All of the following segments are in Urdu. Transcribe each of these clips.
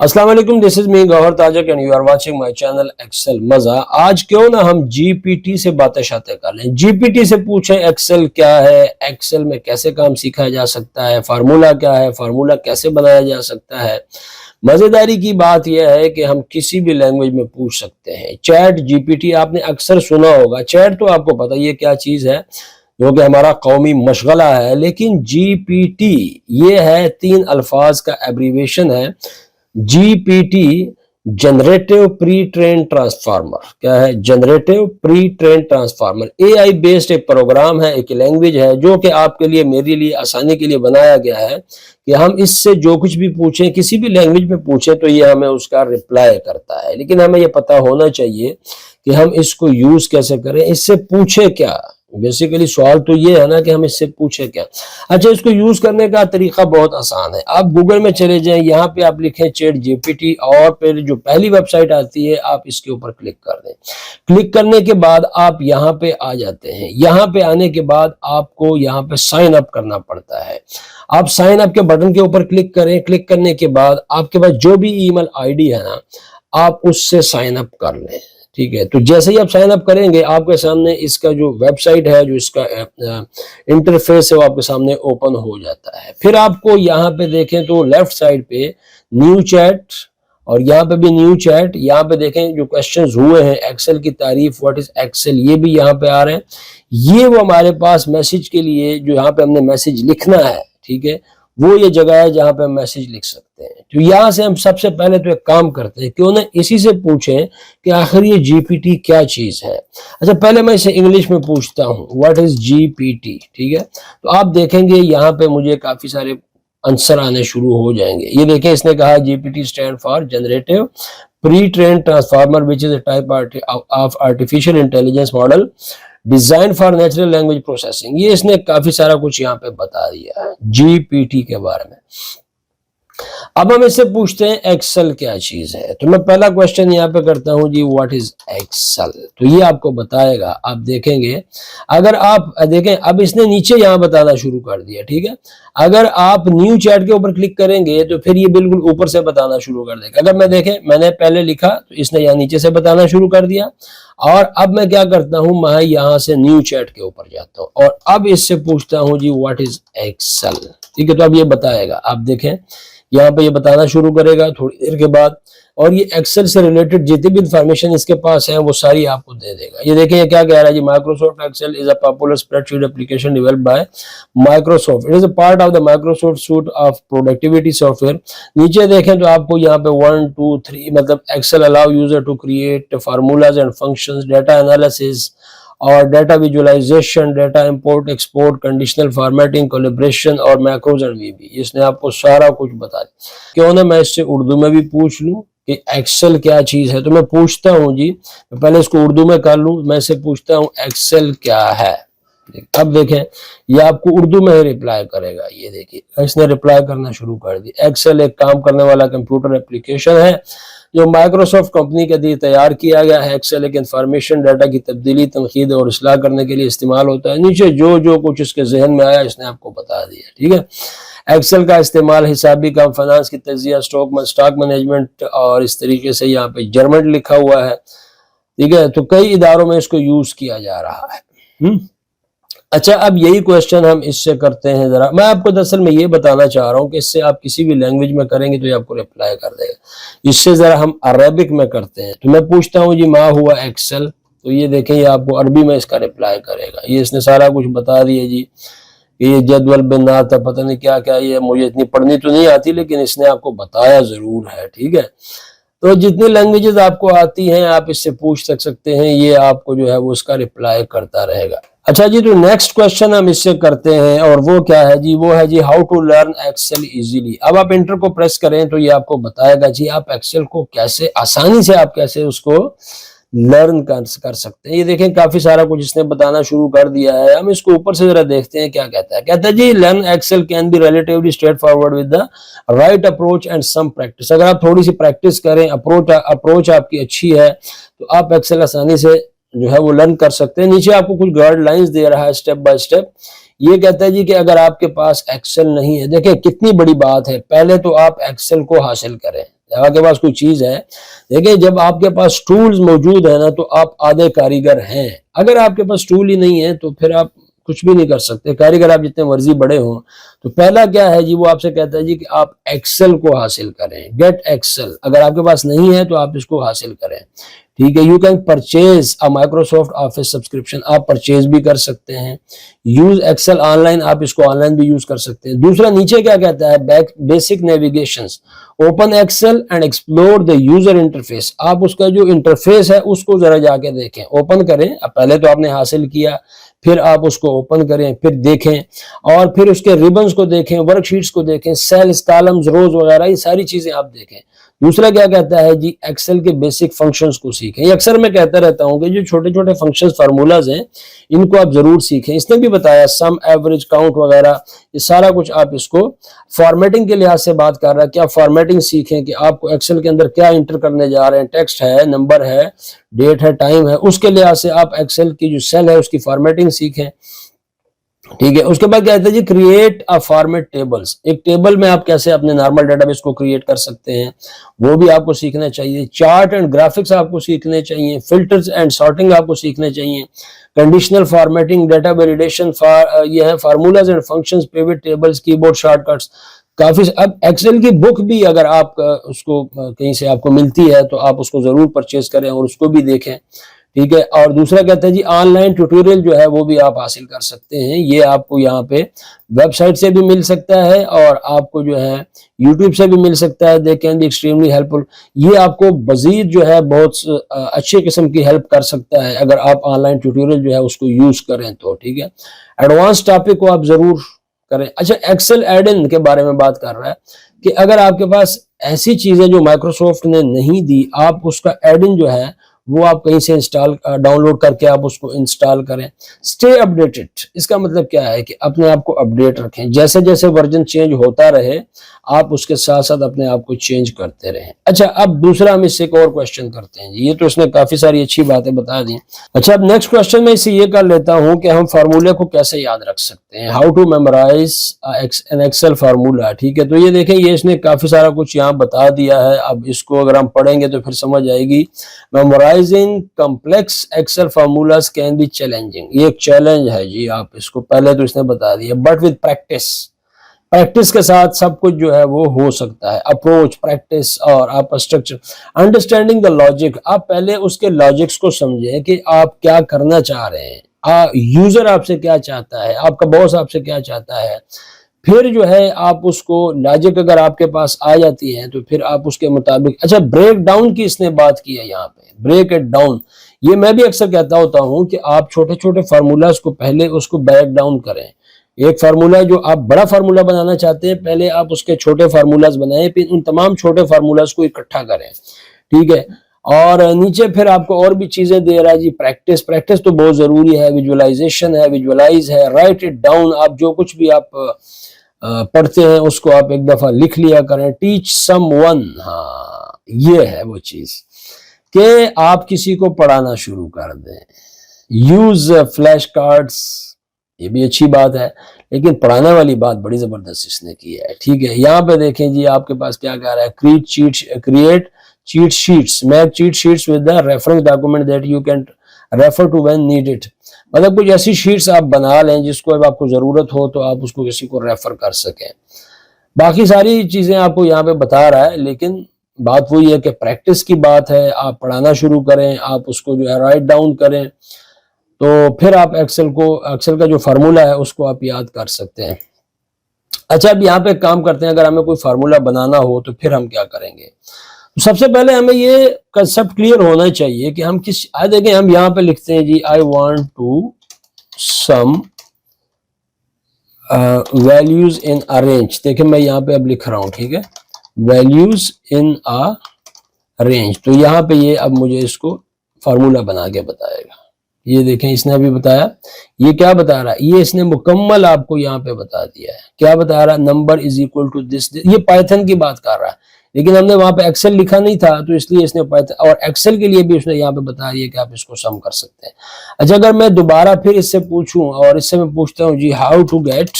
السلام علیکم، this is me Gohar Tajik and you are watching my channel Excel Maza. آج کیوں نہ ہم جی پی ٹی سے باتیں شاتیں کر لیں، جی پی ٹی سے پوچھیں ایکسل کیا ہے، ایکسل میں کیسے کام سیکھا جا سکتا ہے، فارمولا کیا ہے، فارمولا کیسے بنایا جا سکتا ہے۔ مزیداری کی بات یہ ہے کہ ہم کسی بھی لینگویج میں پوچھ سکتے ہیں۔ چیٹ جی پی ٹی آپ نے اکثر سنا ہوگا، چیٹ تو آپ کو پتہ یہ کیا چیز ہے، جو کہ ہمارا قومی مشغلہ ہے، لیکن جی پی ٹی یہ ہے 3 الفاظ کا ایبریویشن ہے۔ G P T generative pre train transformer کیا ہے؟ Generative pre train transformer A I based ایک پروگرام ہے، ایک لینگویج ہے جو کہ آپ کے لیے، میرے لیے آسانی کے لیے بنایا گیا ہے کہ ہم اس سے جو کچھ بھی پوچھیں، کسی بھی لینگویج میں پوچھیں تو یہ ہمیں اس کا رپلائی کرتا ہے۔ لیکن ہمیں یہ پتہ ہونا چاہیے کہ ہم اس کو یوز کیسے کریں، اس سے پوچھیں کیا۔ بیسیکلی سوال تو یہ ہے نا کہ ہم اس سے پوچھیں کیا۔ اچھا، اس کو یوز کرنے کا طریقہ بہت آسان ہے۔ آپ گوگل میں چلے جائیں، یہاں پہ آپ لکھیں چیٹ جی پی ٹی، اور پھر جو پہلی ویب سائٹ آتی ہے آپ اس کے اوپر کلک کر دیں۔ کلک کرنے کے بعد آپ یہاں پہ آ جاتے ہیں۔ یہاں پہ آنے کے بعد آپ کو یہاں پہ سائن اپ کرنا پڑتا ہے۔ آپ سائن اپ کے بٹن کے اوپر کلک کریں۔ کلک کرنے کے بعد آپ کے پاس جو بھی ای میل آئی ڈی ہے نا، آپ اس سے سائن اپ کر لیں۔ ٹھیک ہے، تو جیسے ہی آپ سائن اپ کریں گے آپ کے سامنے اس کا جو ویب سائٹ ہے، جو اس کا انٹرفیس ہے، وہ آپ کے سامنے اوپن ہو جاتا ہے۔ پھر آپ کو یہاں پہ دیکھیں تو لیفٹ سائڈ پہ نیو چیٹ، اور یہاں پہ بھی نیو چیٹ، یہاں پہ دیکھیں جو کوسچنز ہوئے ہیں، ایکسل کی تعریف، واٹ از ایکسل، یہ بھی یہاں پہ آ رہے ہیں۔ یہ وہ ہمارے پاس میسج کے لیے جو یہاں پہ ہم نے میسج لکھنا ہے، ٹھیک ہے، وہ یہ جگہ ہے جہاں پہ ہم میسج لکھ سکتے ہیں۔ تو یہاں سے ہم سب سے پہلے تو ایک کام کرتے ہیں، کیوں نہ اسی سے پوچھیں کہ آخر یہ جی پی ٹی کیا چیز ہے۔ اچھا، پہلے میں اسے انگلش میں پوچھتا ہوں، what is G P T, ٹھیک ہے۔ تو آپ دیکھیں گے یہاں پہ مجھے کافی سارے آنسر آنے شروع ہو جائیں گے۔ یہ دیکھیں، اس نے کہا G P T stand for generative pre train transformer which is a type of artificial intelligence model design for natural language processing. یہ اس نے کافی سارا کچھ یہاں پہ بتا دیا ہے جی پی ٹی کے بارے میں۔ اب ہم اس سے پوچھتے ہیں ایکسل کیا چیز ہے۔ تو میں پہلا کوشچن یہاں پہ کرتا ہوں جی، واٹ از ایکسل، تو یہ آپ کو بتائے گا۔ آپ دیکھیں گے، اگر آپ دیکھیں اب اس نے نیچے یہاں بتانا شروع کر دیا، ٹھیک ہے۔ اگر آپ نیو چیٹ کے اوپر کلک کریں گے تو پھر یہ بالکل اوپر سے بتانا شروع کر دے گا۔ اگر میں دیکھیں، میں نے پہلے لکھا تو اس نے یہاں نیچے سے بتانا شروع کر دیا، اور اب میں کیا کرتا ہوں، میں یہاں سے نیو چیٹ کے اوپر جاتا ہوں اور اب اس سے پوچھتا ہوں جی، واٹ از ایکسل، ٹھیک ہے۔ تو اب یہ بتائے گا، آپ دیکھیں یہاں پہ یہ بتانا شروع کرے گا تھوڑی دیر کے بعد، اور یہ ایکسل سے ریلیٹڈ جتنی بھی انفارمیشن اس کے پاس ہے وہ ساری آپ کو دے دے گا۔ یہ دیکھیں یہ کیا کہہ رہا ہے جی، Microsoft Excel is a popular spreadsheet application developed by Microsoft, it is a part of the Microsoft suite of productivity software. نیچے دیکھیں تو آپ کو یہاں پہ 1 2 3 مطلب Excel allow user to create formulas and functions, data analysis اور data visualisation, data import export, conditional formatting, collaboration اور میکروز اینڈ وی بی۔ اس نے آپ کو سارا کچھ بتا دیا۔ کیوں نہ میں اس سے اردو میں بھی پوچھ لوں کہ ایکسل کیا چیز ہے۔ تو میں پوچھتا ہوں جی، پہلے اس کو اردو میں کر لوں، میں سے پوچھتا ہوں ایکسل کیا ہے۔ اب دیکھیں یہ آپ کو اردو میں ہی ریپلائی کرے گا۔ یہ دیکھیے اس نے ریپلائی کرنا شروع کر دی۔ ایکسل ایک کام کرنے والا کمپیوٹر اپلیکیشن ہے جو مائکروسافٹ کمپنی کے لیے تیار کیا گیا ہے۔ ایکسل ایک انفارمیشن ڈیٹا کی تبدیلی، تنقید اور اصلاح کرنے کے لیے استعمال ہوتا ہے۔ نیچے جو کچھ اس کے ذہن میں آیا اس نے آپ کو بتا دیا، ٹھیک ہے۔ ایکسل کا استعمال حسابی کام، فنانس کی تجزیہ، اسٹاک مینجمنٹ، اور اس طریقے سے یہاں پہ جرمن لکھا ہوا ہے، ٹھیک ہے۔ تو کئی اداروں میں اس کو یوز کیا جا رہا ہے۔ اچھا، اب یہی کوشچن ہم اس سے کرتے ہیں۔ ذرا میں آپ کو دراصل میں یہ بتانا چاہ رہا ہوں کہ اس سے آپ کسی بھی لینگویج میں کریں گے تو یہ آپ کو ریپلائی کر دے گا۔ اس سے ذرا ہم عربک میں کرتے ہیں۔ تو میں پوچھتا ہوں جی، ما ہوا ایکسل، تو یہ دیکھیں یہ آپ کو عربی میں اس کا ریپلائی کرے گا۔ یہ اس نے سارا کچھ بتا دیا جی کہ یہ جدول بنات ہے، پتہ نہیں کیا کیا، یہ مجھے اتنی پڑھنی تو نہیں آتی لیکن اس نے آپ کو بتایا ضرور ہے، ٹھیک ہے۔ تو جتنی لینگویجز آپ کو آتی ہیں آپ اس سے پوچھ سکتے ہیں، یہ آپ کو جو ہے وہ اس کا ریپلائی کرتا رہے گا۔ اچھا جی، تو نیکسٹ کوشچن ہم اس سے کرتے ہیں، اور وہ کیا ہے جی، وہ ہے جی، how to learn Excel easily. اب آپ انٹر کو پریس کریں تو یہ آپ کو بتائے گا جی آپ ایکسل کو کیسے آسانی سے آپ کیسے اس کو لرن کر سکتے ہیں۔ یہ دیکھیں کافی سارا کچھ اس نے بتانا شروع کر دیا ہے۔ ہم اس کو اوپر سے ذرا دیکھتے ہیں کیا کہتا ہے۔ کہتا ہے جی، learn Excel can be relatively straightforward with the right approach and some practice. اگر آپ تھوڑی سی پریکٹس کریں، اپروچ آپ کی اچھی ہے تو آپ ایکسل آسانی سے جو ہے وہ لرن کر سکتے ہیں۔ نیچے آپ کو کچھ گائیڈ لائنز دے رہا ہے اسٹیپ بائی اسٹیپ۔ یہ کہتا ہے جی کہ اگر آپ کے پاس ایکسل نہیں ہے، دیکھیں کتنی بڑی بات ہے، پہلے تو آپ ایکسل کو حاصل کریں۔ سکتے ہیں. آپ کے پاس کوئی چیز ہے، دیکھیں جب آپ کے پاس ٹولز موجود ہیں نا تو آپ آدھے کاریگر ہیں. اگر آپ کے پاس ٹول ہی نہیں ہے تو پھر آپ کچھ بھی نہیں کر سکتے. کاریگر آپ جتنے مرضی بڑے ہوں. تو پہلا کیا ہے جی، وہ آپ سے کہتا ہے جی کہ آپ ایکسل کو حاصل کریں، گیٹ ایکسل. اگر آپ کے پاس نہیں ہے تو آپ اس کو حاصل کریں. ٹھیک ہے. You can purchase Microsoft office subscription, آپ پرچیز بھی کر سکتے ہیں. یوز ایکسل آن لائن، آپ اس کو آن لائن بھی یوز کر سکتے ہیں. دوسرا نیچے کیا کہتا ہے، basic navigations, open Excel and explore the user interface. آپ اس کا جو انٹرفیس ہے اس کو ذرا جا کے دیکھیں، اوپن کریں. اب پہلے تو آپ نے حاصل کیا، پھر آپ اس کو اوپن کریں، پھر دیکھیں، اور پھر اس کے ریبنز کو دیکھیں، ورک شیٹس کو دیکھیں، سیلز، کالمز، روز وغیرہ، یہ ساری چیزیں آپ دیکھیں. دوسرا کیا کہتا ہے جی، ایکسل کے بیسک فنکشنز کو سیکھیں. یہ اکثر میں کہتا رہتا ہوں کہ جو چھوٹے چھوٹے فنکشنز، فارمولاز ہیں، ان کو آپ ضرور سیکھیں. اس نے بھی بتایا سم، ایوریج، کاؤنٹ وغیرہ، یہ سارا کچھ آپ اس کو فارمیٹنگ کے لحاظ سے بات کر رہا ہے کہ آپ فارمیٹنگ سیکھیں کہ آپ کو ایکسل کے اندر کیا انٹر کرنے جا رہے ہیں. ٹیکسٹ ہے، نمبر ہے، ڈیٹ ہے، ٹائم ہے، اس کے لحاظ سے آپ ایکسل کی جو سیل ہے اس کی فارمیٹنگ سیکھیں. ٹھیک ہے. اس کے بعد کیا کہتے ہیں جی، کریٹ ا فارمیٹ ٹیبلز. ایک ٹیبل میں آپ کیسے اپنے نارمل ڈیٹا بیس کو کریٹ کر سکتے ہیں، وہ بھی آپ کو سیکھنا چاہیے. چارٹ اینڈ گرافکس آپ کو سیکھنے چاہیے. فلٹرز اینڈ سارٹنگ آپ کو سیکھنے چاہیے. کنڈیشنل فارمیٹنگ، ڈیٹا ویلیڈیشن، یہ ہے formulas and functions, pivot tables, کی بورڈ شارٹ کٹس، کافی. اب ایکسل کی بک بھی اگر آپ اس کو کہیں سے آپ کو ملتی ہے تو آپ اس کو ضرور پرچیز کریں اور اس کو بھی دیکھیں. ٹھیک ہے. اور دوسرا کہتا ہے جی، آن لائن ٹیوٹوریل جو ہے وہ بھی آپ حاصل کر سکتے ہیں. یہ آپ کو یہاں پہ ویب سائٹ سے بھی مل سکتا ہے اور آپ کو جو ہے یوٹیوب سے بھی مل سکتا ہے. They can be extremely helpful. یہ آپ کو مزید جو ہے بہت اچھے قسم کی ہیلپ کر سکتا ہے اگر آپ آن لائن ٹیوٹوریل جو ہے اس کو یوز کریں تو. ٹھیک ہے. ایڈوانس ٹاپک کو آپ ضرور کریں. اچھا، ایکسل ایڈ ان کے بارے میں بات کر رہا ہے کہ اگر آپ کے پاس ایسی چیزیں جو مائکروسافٹ نے نہیں دی، آپ اس کا ایڈ ان جو ہے وہ آپ کہیں سے ڈاؤن لوڈ کر کے آپ اس کو انسٹال کریں. اسٹے اپڈیٹڈ، اس کا مطلب کیا ہے کہ اپنے آپ کو اپڈیٹ رکھیں. جیسے جیسے ورژن چینج ہوتا رہے آپ اس کے ساتھ ساتھ اپنے آپ کو چینج کرتے رہیں. اچھا، اب دوسرا ہم اس سے ایک اور کوشچن کرتے ہیں. یہ تو اس نے کافی ساری اچھی باتیں بتا دی. اچھا، اب نیکسٹ کوشچن میں اسے یہ کر لیتا ہوں کہ ہم فارمولے کو کیسے یاد رکھ سکتے ہیں. How to memorize an Excel formula. ٹھیک ہے. تو یہ دیکھیں، یہ اس نے کافی سارا کچھ یہاں بتا دیا ہے. اب اس کو اگر ہم پڑھیں گے تو پھر سمجھ آئے گی. Memorizing complex Excel formulas can be challenging. یہ ایک چیلنج ہے جی. آپ اس کو پہلے تو اس نے بتا دیا، بٹ وتھ پریکٹس کے ساتھ سب کچھ جو ہے وہ ہو سکتا ہے. اپروچ، پریکٹس اور آپ اسٹرکچر، انڈرسٹینڈنگ دا لاجک. آپ پہلے اس کے لاجکس کو سمجھیں کہ آپ کیا کرنا چاہ رہے ہیں، یوزر آپ سے کیا چاہتا ہے، آپ کا باس آپ سے کیا چاہتا ہے. پھر جو ہے آپ اس کو لاجک اگر آپ کے پاس آ جاتی ہے تو پھر آپ اس کے مطابق. اچھا، بریک ڈاؤن کی اس نے بات کی ہے یہاں پہ، بریک اٹ ڈاؤن. یہ میں بھی اکثر کہتا ہوتا ہوں کہ آپ چھوٹے چھوٹے فارمولاز کو پہلے اس کو بریک ڈاؤن کریں. ایک فارمولا جو آپ بڑا فارمولا بنانا چاہتے ہیں، پہلے آپ اس کے چھوٹے فارمولاز بنائیں، پھر ان تمام چھوٹے فارمولاز کو اکٹھا کریں. ٹھیک ہے. اور نیچے پھر آپ کو اور بھی چیزیں دے رہا ہے جی. پریکٹس تو بہت ضروری ہے. ویژوائزیشن ہے، ویژوائز ہے، رائٹ اٹ ڈاؤن. آپ جو کچھ بھی آپ پڑھتے ہیں اس کو آپ ایک دفعہ لکھ لیا کریں. Teach some one. ہاں، یہ ہے وہ چیز کہ آپ کسی کو پڑھانا شروع کر دیں. یوز فلیش کارڈز، یہ بھی اچھی بات ہے، لیکن پڑھانے والی بات بڑی زبردست اس نے کی ہے. ٹھیک ہے. یہاں پہ دیکھیں جی، آپ کے پاس کیا کہہ رہا ہے، create cheat sheets, make cheat sheets with the reference document that you can refer to when need it. مطلب کچھ ایسی شیٹس آپ بنا لیں جس کو اب آپ کو ضرورت ہو تو آپ اس کو کسی کو ریفر کر سکیں. باقی ساری چیزیں آپ کو یہاں پہ بتا رہا ہے، لیکن بات وہی ہے کہ پریکٹس کی بات ہے. آپ پڑھانا شروع کریں، آپ اس کو جو ہے رائٹ ڈاؤن کریں، تو پھر آپ ایکسل کا جو فارمولا ہے اس کو آپ یاد کر سکتے ہیں. اچھا، اب یہاں پہ کام کرتے ہیں. اگر ہمیں کوئی فارمولا بنانا ہو تو پھر ہم کیا کریں گے. سب سے پہلے ہمیں یہ کنسپٹ کلیئر ہونا چاہیے کہ ہم دیکھیں، ہم یہاں پہ لکھتے ہیں جی، I want to sum values in a range. دیکھیں میں یہاں پہ اب لکھ رہا ہوں. ٹھیک ہے. values in a range. تو یہاں پہ یہ اب مجھے اس کو فارمولا بنا کے بتائے گا. یہ دیکھیں، اس نے ابھی بتایا. یہ کیا بتا رہا ہے، یہ اس نے مکمل آپ کو یہاں پہ بتا دیا ہے. کیا بتا رہا ہے، number is equal to this. یہ پائتھن کی بات کر رہا ہے، لیکن ہم نے وہاں پہ ایکسل لکھا نہیں تھا تو اس لیے اس نے پائتھن اور ایکسل کے لیے بھی اس نے یہاں پہ بتا دیا کہ آپ اس کو سم کر سکتے ہیں. اچھا، اگر میں دوبارہ پھر اس سے پوچھوں اور اس سے میں پوچھتا ہوں جی، how to get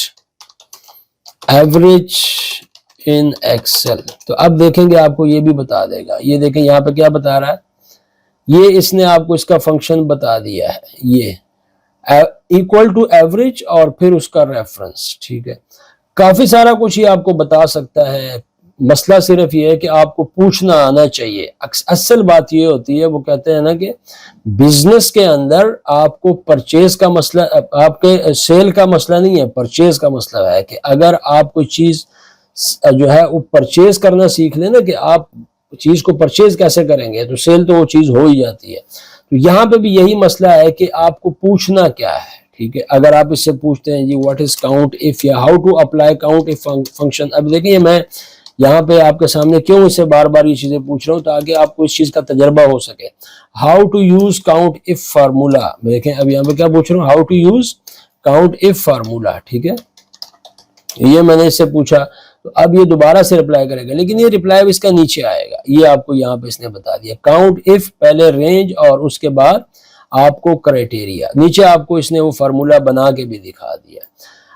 average in Excel. تو اب دیکھیں گے آپ کو یہ بھی بتا دے گا. یہ دیکھیں یہاں پہ کیا بتا رہا ہے, یہ اس نے آپ کو اس کا فنکشن بتا دیا ہے, یہ equal to average اور پھر اس کا ریفرنس. ٹھیک ہے, کافی سارا کچھ یہ آپ کو بتا سکتا ہے. مسئلہ صرف یہ ہے کہ آپ کو پوچھنا آنا چاہیے. اصل بات یہ ہوتی ہے, وہ کہتے ہیں نا کہ بزنس کے اندر آپ کو پرچیز کا مسئلہ, آپ کے سیل کا مسئلہ نہیں ہے, پرچیز کا مسئلہ ہے کہ اگر آپ کوئی چیز جو ہے وہ پرچیز کرنا سیکھ لیں نا, کہ آپ چیز کو پرچیز کیسے کریں گے, تو سیل تو وہ چیز ہو ہی جاتی ہے. تو یہاں پہ بھی یہی مسئلہ ہے کہ آپ کو پوچھنا کیا ہے. ٹھیک ہے, اگر آپ اس سے پوچھتے ہیں جی واٹ از کاؤنٹ اف, یا how to apply count of function. اب دیکھیں میں یہاں پہ آپ کے سامنے کیوں اس سے بار بار یہ چیزیں پوچھ رہا ہوں, تاکہ آپ کو اس چیز کا تجربہ ہو سکے. How to use count of formula. دیکھیں اب یہاں پہ کیا پوچھ رہا ہوں, how to use count of formula. ٹھیک ہے, یہ میں نے اس سے پوچھا, تو اب یہ دوبارہ سے رپلائی کرے گا, لیکن یہ رپلائی اس کا نیچے آئے گا. یہ آپ کو یہاں پہ اس نے بتا دیا, کاؤنٹ اف پہلے رینج اور اس کے بعد آپ کو کرائٹیریا. نیچے آپ کو اس نے وہ فارمولا بنا کے بھی دکھا دیا.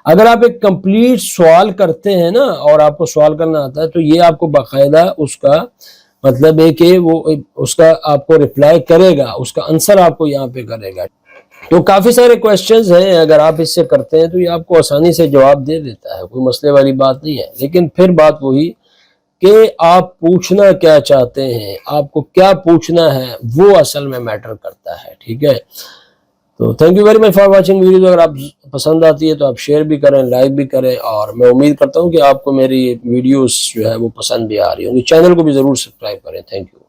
اگر آپ ایک کمپلیٹ سوال کرتے ہیں نا, اور آپ کو سوال کرنا آتا ہے, تو یہ آپ کو باقاعدہ اس کا مطلب ہے کہ وہ اس کا آپ کو رپلائی کرے گا, اس کا آنسر آپ کو یہاں پہ کرے گا. تو کافی سارے کویسچنز ہیں, اگر آپ اس سے کرتے ہیں تو یہ آپ کو آسانی سے جواب دے دیتا ہے, کوئی مسئلے والی بات نہیں ہے. لیکن پھر بات وہی کہ آپ پوچھنا کیا چاہتے ہیں, آپ کو کیا پوچھنا ہے, وہ اصل میں میٹر کرتا ہے. ٹھیک ہے, تو thank you very much for watching video. اگر آپ پسند آتی ہے تو آپ شیئر بھی کریں, لائک بھی کریں, اور میں امید کرتا ہوں کہ آپ کو میری ویڈیوز جو ہے وہ پسند بھی آ رہی ہوں گی. چینل کو بھی ضرور سبسکرائب کریں. Thank you.